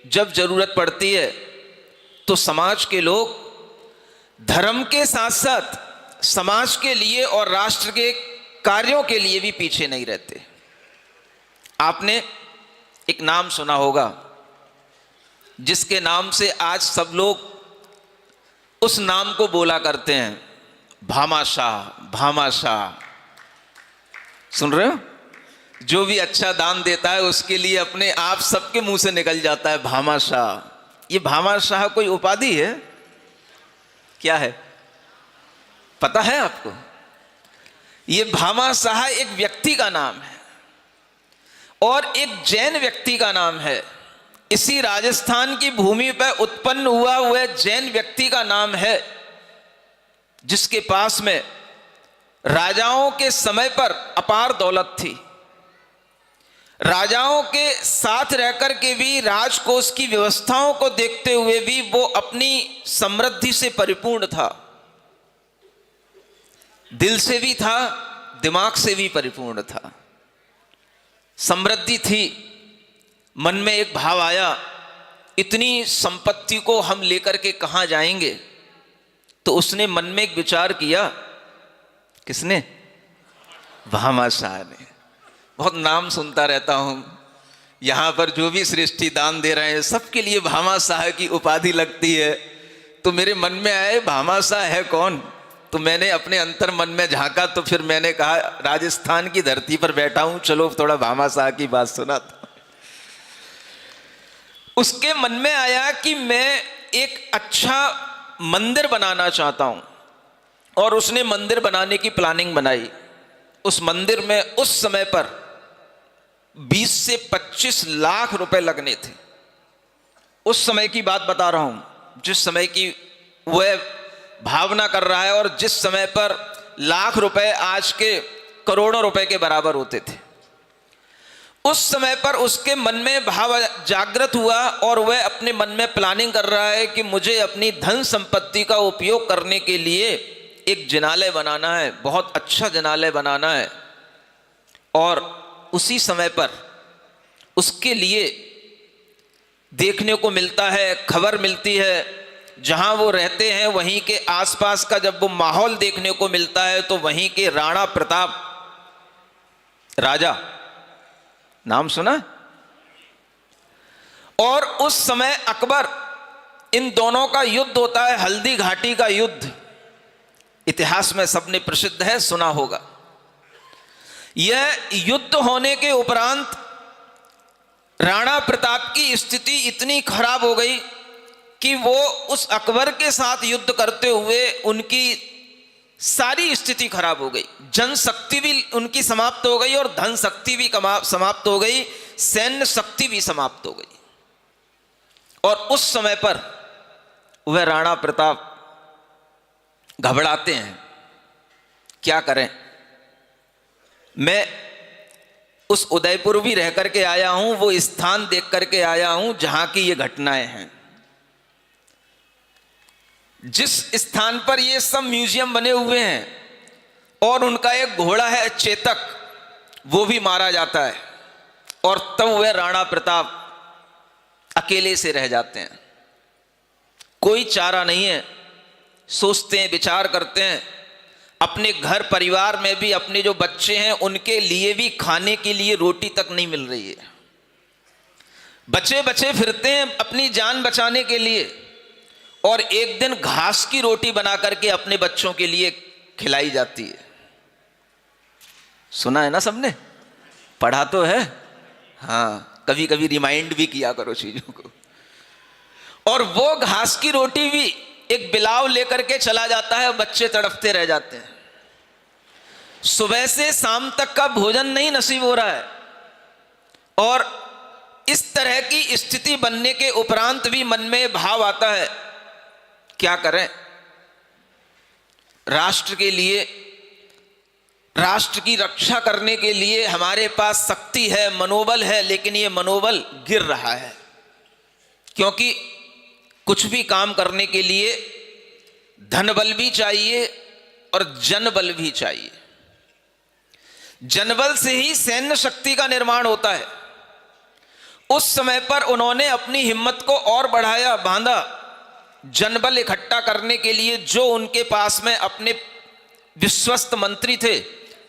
जब जरूरत पड़ती है तो समाज के लोग धर्म के साथ साथ समाज के लिए और राष्ट्र के कार्यों के लिए भी पीछे नहीं रहते। आपने एक नाम सुना होगा जिसके नाम से आज सब लोग उस नाम को बोला करते हैं, भामाशाह। भामाशाह सुन रहे हो? जो भी अच्छा दान देता है उसके लिए अपने आप सबके मुंह से निकल जाता है भामाशाह। ये भामाशाह कोई उपाधि है? क्या है पता है आपको? ये भामाशाह एक व्यक्ति का नाम है और एक जैन व्यक्ति का नाम है। इसी राजस्थान की भूमि पर उत्पन्न हुआ वह जैन व्यक्ति का नाम है जिसके पास में राजाओं के समय पर अपार दौलत थी। राजाओं के साथ रहकर के भी राजकोष की व्यवस्थाओं को देखते हुए भी वो अपनी समृद्धि से परिपूर्ण था। दिल से भी था, दिमाग से भी परिपूर्ण था, समृद्धि थी। मन में एक भाव आया, इतनी संपत्ति को हम लेकर के कहां जाएंगे? तो उसने मन में एक विचार किया। किसने? भामाशाह ने। बहुत नाम सुनता रहता हूं, यहां पर जो भी सृष्टि दान दे रहे हैं सबके लिए भामाशाह की उपाधि लगती है। तो मेरे मन में आए भामाशाह है कौन? तो मैंने अपने अंतर मन में झांका, तो फिर मैंने कहा राजस्थान की धरती पर बैठा हूं, चलो थोड़ा भामाशाह की बात सुनाता। उसके मन में आया कि मैं एक अच्छा मंदिर बनाना चाहता हूं और उसने मंदिर बनाने की प्लानिंग बनाई। उस मंदिर में उस समय पर 20 से 25 लाख रुपए लगने थे। उस समय की बात बता रहा हूं जिस समय की वह भावना कर रहा है, और जिस समय पर लाख रुपए आज के करोड़ों रुपए के बराबर होते थे। उस समय पर उसके मन में भाव जागृत हुआ और वह अपने मन में प्लानिंग कर रहा है कि मुझे अपनी धन संपत्ति का उपयोग करने के लिए एक जिनालय बनाना है, बहुत अच्छा जिनालय बनाना है। और उसी समय पर उसके लिए देखने को मिलता है, खबर मिलती है, जहां वो रहते हैं वहीं के आसपास का जब वो माहौल देखने को मिलता है तो वहीं के राणा प्रताप राजा, नाम सुना? और उस समय अकबर, इन दोनों का युद्ध होता है, हल्दी घाटी का युद्ध। इतिहास में सबने प्रसिद्ध है, सुना होगा। यह युद्ध होने के उपरांत राणा प्रताप की स्थिति इतनी खराब हो गई कि वो उस अकबर के साथ युद्ध करते हुए उनकी सारी स्थिति खराब हो गई। जनशक्ति भी उनकी समाप्त हो गई और धन शक्ति भी समाप्त हो गई, सैन्य शक्ति भी समाप्त हो गई। और उस समय पर वह राणा प्रताप घबराते हैं, क्या करें? मैं उस उदयपुर भी रह करके आया हूं, वो स्थान देख करके आया हूं जहां की ये घटनाएं हैं। जिस स्थान पर ये सब म्यूजियम बने हुए हैं, और उनका एक घोड़ा है चेतक, वो भी मारा जाता है। और तब वह राणा प्रताप अकेले से रह जाते हैं, कोई चारा नहीं है। सोचते हैं, विचार करते हैं, अपने घर परिवार में भी अपने जो बच्चे हैं उनके लिए भी खाने के लिए रोटी तक नहीं मिल रही है। बच्चे बच्चे फिरते हैं अपनी जान बचाने के लिए, और एक दिन घास की रोटी बना करके अपने बच्चों के लिए खिलाई जाती है। सुना है ना सबने? पढ़ा तो है? हाँ, कभी कभी रिमाइंड भी किया करो चीजों को। और वो घास की रोटी भी एक बिलाव लेकर के चला जाता है, बच्चे तड़पते रह जाते हैं। सुबह से शाम तक का भोजन नहीं नसीब हो रहा है, और इस तरह की स्थिति बनने के उपरांत भी मन में भाव आता है, क्या करें? राष्ट्र के लिए, राष्ट्र की रक्षा करने के लिए हमारे पास शक्ति है, मनोबल है, लेकिन ये मनोबल गिर रहा है। क्योंकि कुछ भी काम करने के लिए धनबल भी चाहिए और जनबल भी चाहिए। जनबल से ही सैन्य शक्ति का निर्माण होता है, उस समय पर उन्होंने अपनी हिम्मत को और बढ़ाया, बांधा, जनबल इकट्ठा करने के लिए जो उनके पास में अपने विश्वस्त मंत्री थे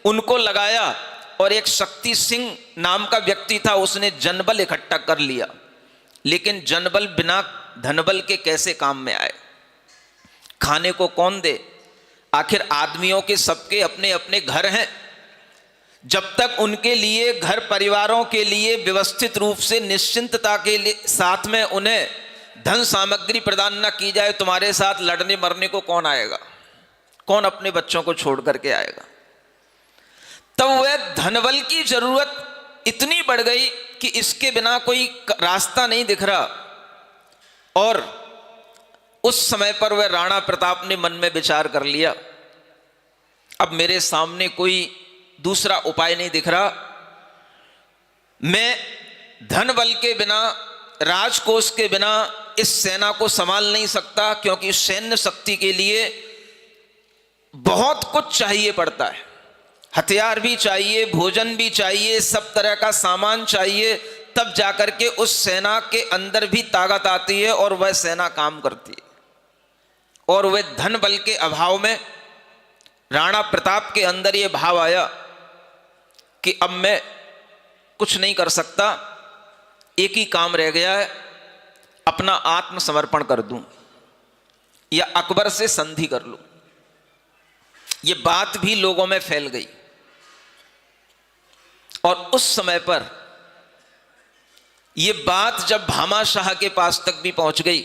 उनको लगाया, और एक शक्ति सिंह नाम का व्यक्ति था, उसने जनबल इकट्ठा कर लिया। लेकिन जनबल बिना धनबल के कैसे काम में आए? खाने को कौन दे? आखिर आदमियों के सबके अपने अपने घर हैं। जब तक उनके लिए, घर परिवारों के लिए व्यवस्थित रूप से निश्चिंतता के लिए साथ में उन्हें धन सामग्री प्रदान न की जाए, तुम्हारे साथ लड़ने मरने को कौन आएगा? कौन अपने बच्चों को छोड़ करके आएगा? तब वह धनबल की जरूरत इतनी बढ़ गई कि इसके बिना कोई रास्ता नहीं दिख रहा। और उस समय पर वह राणा प्रताप ने मन में विचार कर लिया, अब मेरे सामने कोई दूसरा उपाय नहीं दिख रहा। मैं धन बल के बिना, राजकोष के बिना इस सेना को संभाल नहीं सकता, क्योंकि सैन्य शक्ति के लिए बहुत कुछ चाहिए पड़ता है। हथियार भी चाहिए, भोजन भी चाहिए, सब तरह का सामान चाहिए, तब जाकर के उस सेना के अंदर भी ताकत आती है और वह सेना काम करती है। और वह धन बल के अभाव में राणा प्रताप के अंदर यह भाव आया कि अब मैं कुछ नहीं कर सकता, एक ही काम रह गया है, अपना आत्मसमर्पण कर दूं या अकबर से संधि कर लूं। यह बात भी लोगों में फैल गई। और उस समय पर यह बात जब भामा शाह के पास तक भी पहुंच गई,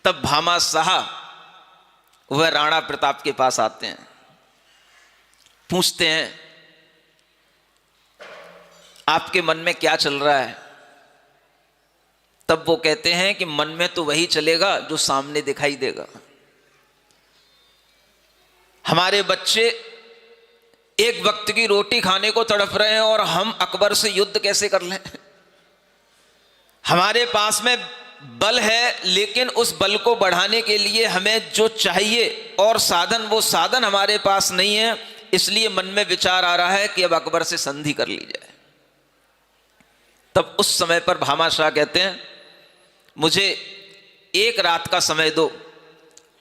तब भामा शाह वह राणा प्रताप के पास आते हैं, पूछते हैं आपके मन में क्या चल रहा है? तब वो कहते हैं कि मन में तो वही चलेगा जो सामने दिखाई देगा। हमारे बच्चे एक वक्त की रोटी खाने को तड़प रहे हैं और हम अकबर से युद्ध कैसे कर लें? हमारे पास में बल है, लेकिन उस बल को बढ़ाने के लिए हमें जो चाहिए और साधन, वो साधन हमारे पास नहीं है। इसलिए मन में विचार आ रहा है कि अब अकबर से संधि कर ली जाए। तब उस समय पर भामा शाह कहते हैं मुझे एक रात का समय दो,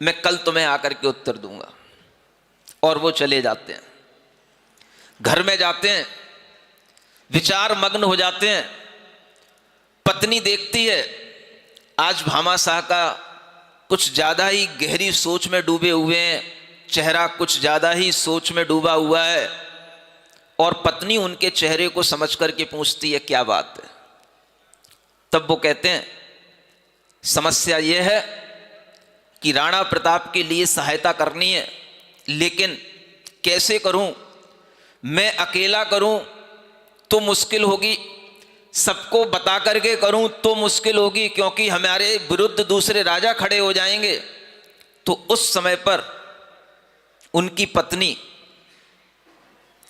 मैं कल तुम्हें आकर के उत्तर दूंगा। और वो चले जाते हैं, घर में जाते हैं, विचार मग्न हो जाते हैं। पत्नी देखती है आज भामा शाह का कुछ ज्यादा ही गहरी सोच में डूबे हुए हैं, चेहरा कुछ ज्यादा ही सोच में डूबा हुआ है। और पत्नी उनके चेहरे को समझ करके पूछती है क्या बात है? तब वो कहते हैं समस्या यह है कि राणा प्रताप के लिए सहायता करनी है, लेकिन कैसे करूं? मैं अकेला करूं तो मुश्किल होगी, सबको बता करके करूं तो मुश्किल होगी, क्योंकि हमारे विरुद्ध दूसरे राजा खड़े हो जाएंगे। तो उस समय पर उनकी पत्नी,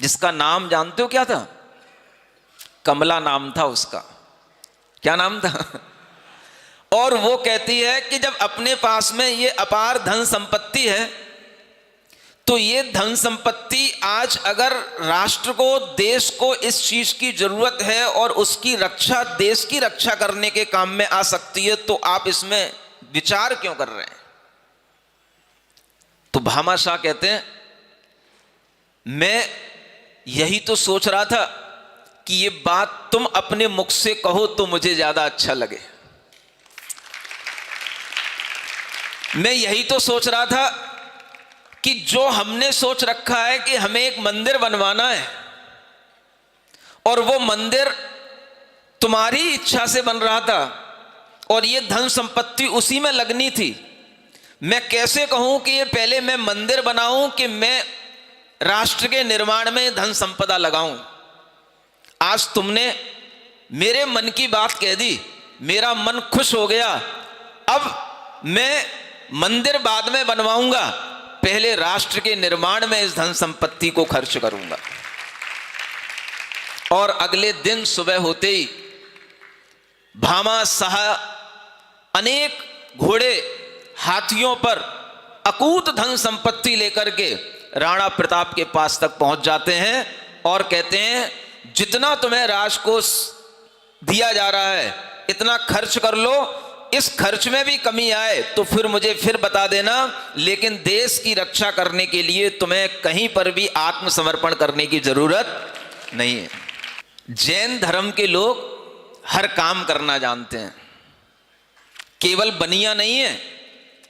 जिसका नाम जानते हो क्या था? कमला नाम था उसका। क्या नाम था? और वो कहती है कि जब अपने पास में ये अपार धन संपत्ति है, तो ये धन संपत्ति आज अगर राष्ट्र को, देश को इस चीज की जरूरत है और उसकी रक्षा, देश की रक्षा करने के काम में आ सकती है, तो आप इसमें विचार क्यों कर रहे हैं? तो भामा शाह कहते हैं मैं यही तो सोच रहा था कि ये बात तुम अपने मुख से कहो तो मुझे ज्यादा अच्छा लगे। मैं यही तो सोच रहा था कि जो हमने सोच रखा है कि हमें एक मंदिर बनवाना है, और वो मंदिर तुम्हारी इच्छा से बन रहा था और ये धन संपत्ति उसी में लगनी थी। मैं कैसे कहूं कि ये पहले मैं मंदिर बनाऊं कि मैं राष्ट्र के निर्माण में धन संपदा लगाऊं? आज तुमने मेरे मन की बात कह दी, मेरा मन खुश हो गया। अब मैं मंदिर बाद में बनवाऊंगा, पहले राष्ट्र के निर्माण में इस धन संपत्ति को खर्च करूंगा। और अगले दिन सुबह होते ही भामा शाह अनेक घोड़े, हाथियों पर अकूत धन संपत्ति लेकर के राणा प्रताप के पास तक पहुंच जाते हैं और कहते हैं जितना तुम्हें राजकोष दिया जा रहा है, इतना खर्च कर लो, इस खर्च में भी कमी आए तो फिर मुझे फिर बता देना, लेकिन देश की रक्षा करने के लिए तुम्हें कहीं पर भी आत्मसमर्पण करने की जरूरत नहीं है। जैन धर्म के लोग हर काम करना जानते हैं, केवल बनिया नहीं है,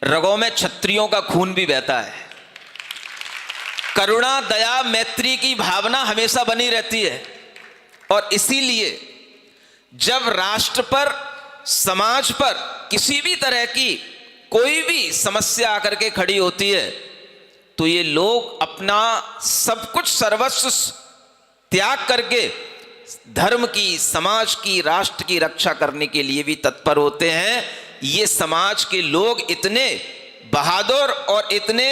रगों में क्षत्रियों का खून भी बहता है। करुणा, दया, मैत्री की भावना हमेशा बनी रहती है, और इसीलिए जब राष्ट्र पर, समाज पर किसी भी तरह की कोई भी समस्या आकर के खड़ी होती है तो ये लोग अपना सब कुछ सर्वस्व त्याग करके धर्म की, समाज की, राष्ट्र की रक्षा करने के लिए भी तत्पर होते हैं। ये समाज के लोग इतने बहादुर और इतने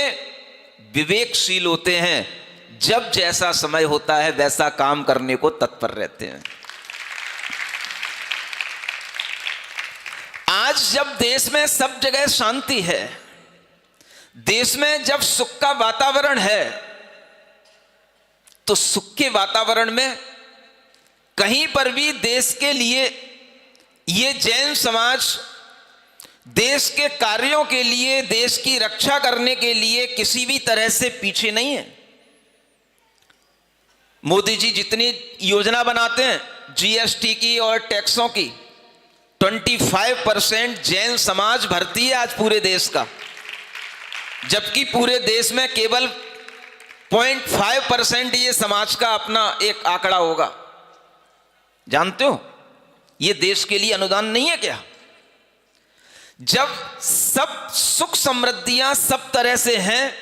विवेकशील होते हैं, जब जैसा समय होता है वैसा काम करने को तत्पर रहते हैं। आज जब देश में सब जगह शांति है, देश में जब सुख का वातावरण है, तो सुख के वातावरण में कहीं पर भी देश के लिए ये जैन समाज देश के कार्यों के लिए, देश की रक्षा करने के लिए किसी भी तरह से पीछे नहीं है। मोदी जी जितनी योजना बनाते हैं जीएसटी की और टैक्सों की, 25% जैन समाज भरती है आज पूरे देश का, जबकि पूरे देश में केवल 0.5% ये समाज का अपना एक आंकड़ा होगा। जानते हो ये देश के लिए अनुदान नहीं है क्या? जब सब सुख समृद्धियां सब तरह से हैं,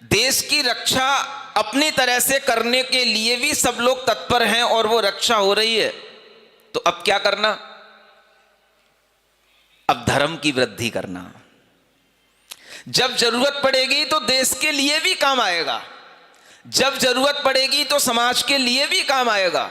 देश की रक्षा अपनी तरह से करने के लिए भी सब लोग तत्पर हैं और वो रक्षा हो रही है, तो अब क्या करना? अब धर्म की वृद्धि करना। जब जरूरत पड़ेगी तो देश के लिए भी काम आएगा, जब जरूरत पड़ेगी तो समाज के लिए भी काम आएगा।